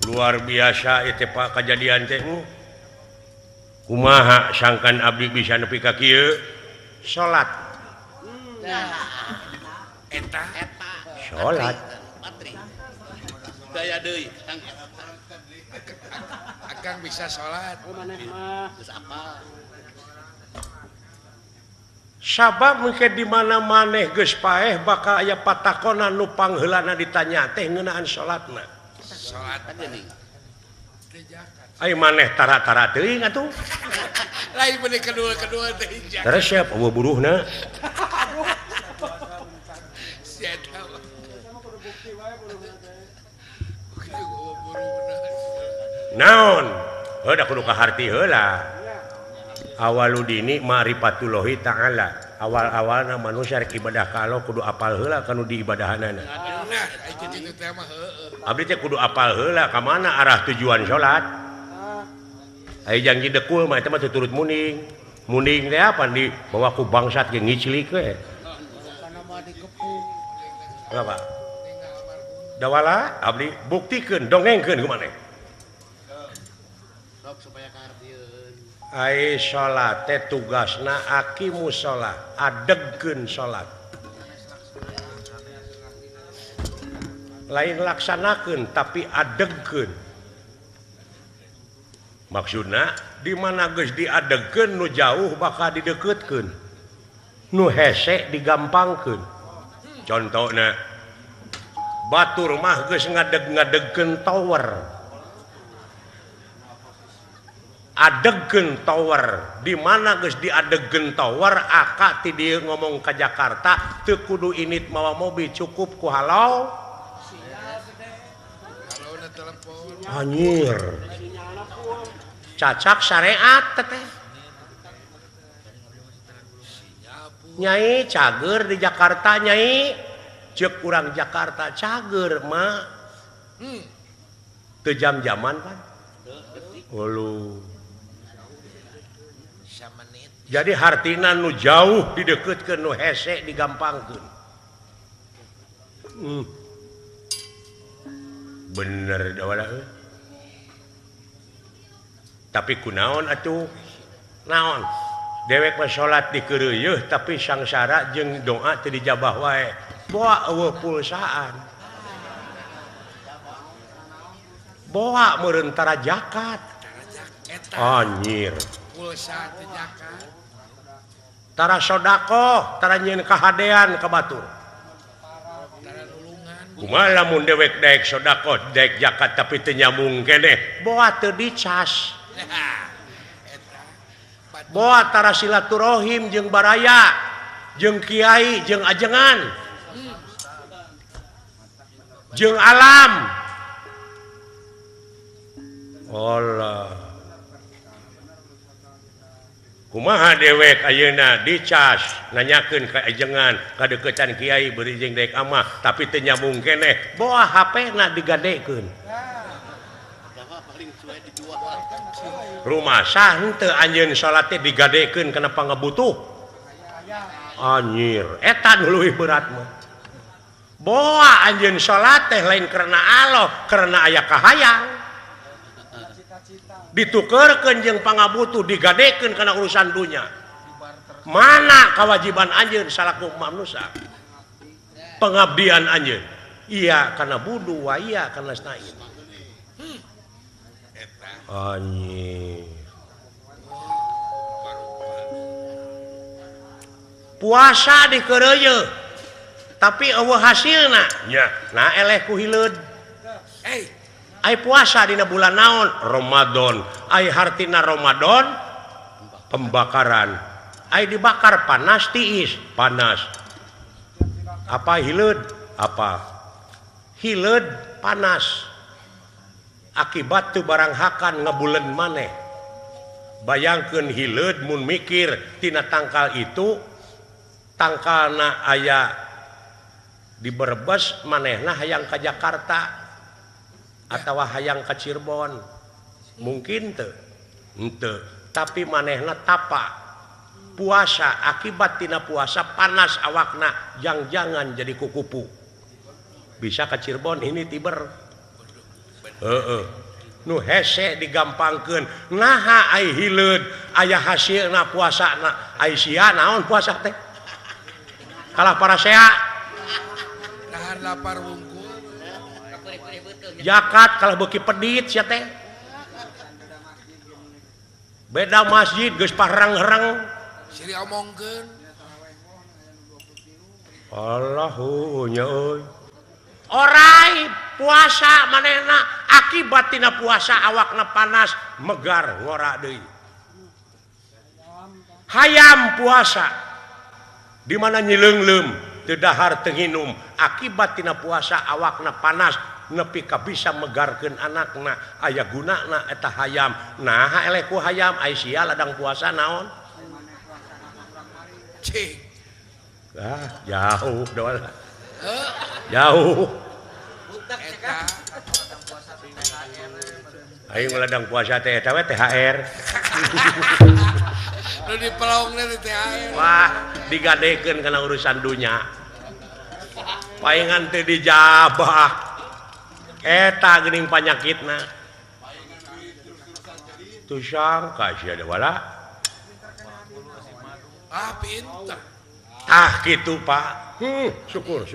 luar biasa itu Pak kejadian tehmu kumaha sangkan abdi bisa nepi ka kieu salat eta salat daya deui Akang bisa sholat. geus apa sabab mungkin di mana maneh geus paeh bakal aya patakonan nu pangheulana ditanya teh ngeunaan salatna Sholat kan geuning ai maneh tara-tara teuing atuh lain bener kedua teh hijau. terus siap eueuh buruhna Si eta mah. naon heuh kudu kaharti heula awaludini ma'rifatullahi ta'ala awal-awalna manusia rek ibadah ka Allah kudu apal heula kanu diibadahanana Nah, itu itu teh mah heueuh. abdi teh kudu apal heula ka mana arah tujuan salat aya janji dekul mah eta mah tuturut muning muning teh apa di bawa ku bangsat ge ngiclik we apa dawala abdi buktikeun dongengkeun ku maneh sok supaya kahartieun ai salat teh tugasna aqimus shalah adegkeun salat lain laksanakeun tapi adegkeun maksudna di mana geus diadegkeun nu jauh bakal dideketkeun nu hese digampangkeun contohna batur mah geus ngadeg-ngadegkeun tower adegkeun tower di mana geus diadegkeun tower aka ti dieu ngomong ka Jakarta teu kudu init mawa mobil cukup ku halau Kalau udah telepon, anjir cacak syariat teh nyai cager di Jakarta nyai cek urang Jakarta cager mah teu jam-jaman kan ulu menit. jadi hartina nu jauh dideketkeun nu hese digampangkeun bener dawala tapi kunaon atuh naon dewek mah salat dikeureueuh tapi sangsara jeung doa teu dijabah wae boa eueuh pulsaan boa meureun tara zakat Eta anjir pulsa teh zakat. tara sodaqoh tara nyieun kahadean ka batur Tara nulungan. kumaha lamun dewek daek sodaqoh daek zakat tapi teu nyambung keneh boa teu dicas Eta boa tara silaturahim jeung baraya jeung kiai jeung ajengan jeung alam Allah kumaha dewek ayeuna dicas nanyakeun ka ajengan kadeukeutan kiai beureum jeung daek amah tapi teu nyambung keneh boa HP-na digadekeun Jawa paling suwe dijual rumah sah henteu anjeun salat teh digadekeun kana pangabutuh anjir eta nu leuwih berat mah boa anjeun salat teh lain karena Allah karena aya kahayang ditukeurkeun jeung pangabutuh digadekeun kana urusan dunya mana kewajiban anjeun salaku manusia pengabdian anjeun iya kana budu wa iya kana stain anjir puasa dikeureueuh tapi eueuh hasilna nya nah eleh ku hileud ai puasa dina bulan naon Ramadan ai hartina Ramadan pembakaran ai dibakar panas tiis panas apa hileud apa hileud panas akibat tu barang hakan ngebulen maneh bayangkeun hileud mun mikir tina tangkal itu tangkalna aya di Brebes manehna hayang ka Jakarta atawa hayang ka Cirebon mungkin teu henteu tapi manehna tapa puasa akibat tina puasa panas awakna jangan jadi kukupu bisa ka Cirebon ini tiber nu hese digampangkeun naha ai hileud aya hasilna puasana ai sia naon puasa teh kalah para sea nahan lapar wungkul zakat kalah beuki pedit sia teh beda masjid geus parang-rang siri omongkeun Allahu nya euy orai puasa manehna akibat tina puasa awakna panas megar ngora deui hayam puasa di mana nyileungleum teu dahar teu nginum akibat tina puasa awakna panas nepi ka bisa megarkeun anakna aya gunana eta hayam naha eleh ku hayam ai sia ladang puasa naon cing jauh doang jauh eta aing ladang puasa teh eta we THR nu dipelongna di THR wah digadekeun kana urusan dunya paingan teu dijabah eta geuning panyakitna tu sangka sia da wala pinter kitu Pak syukur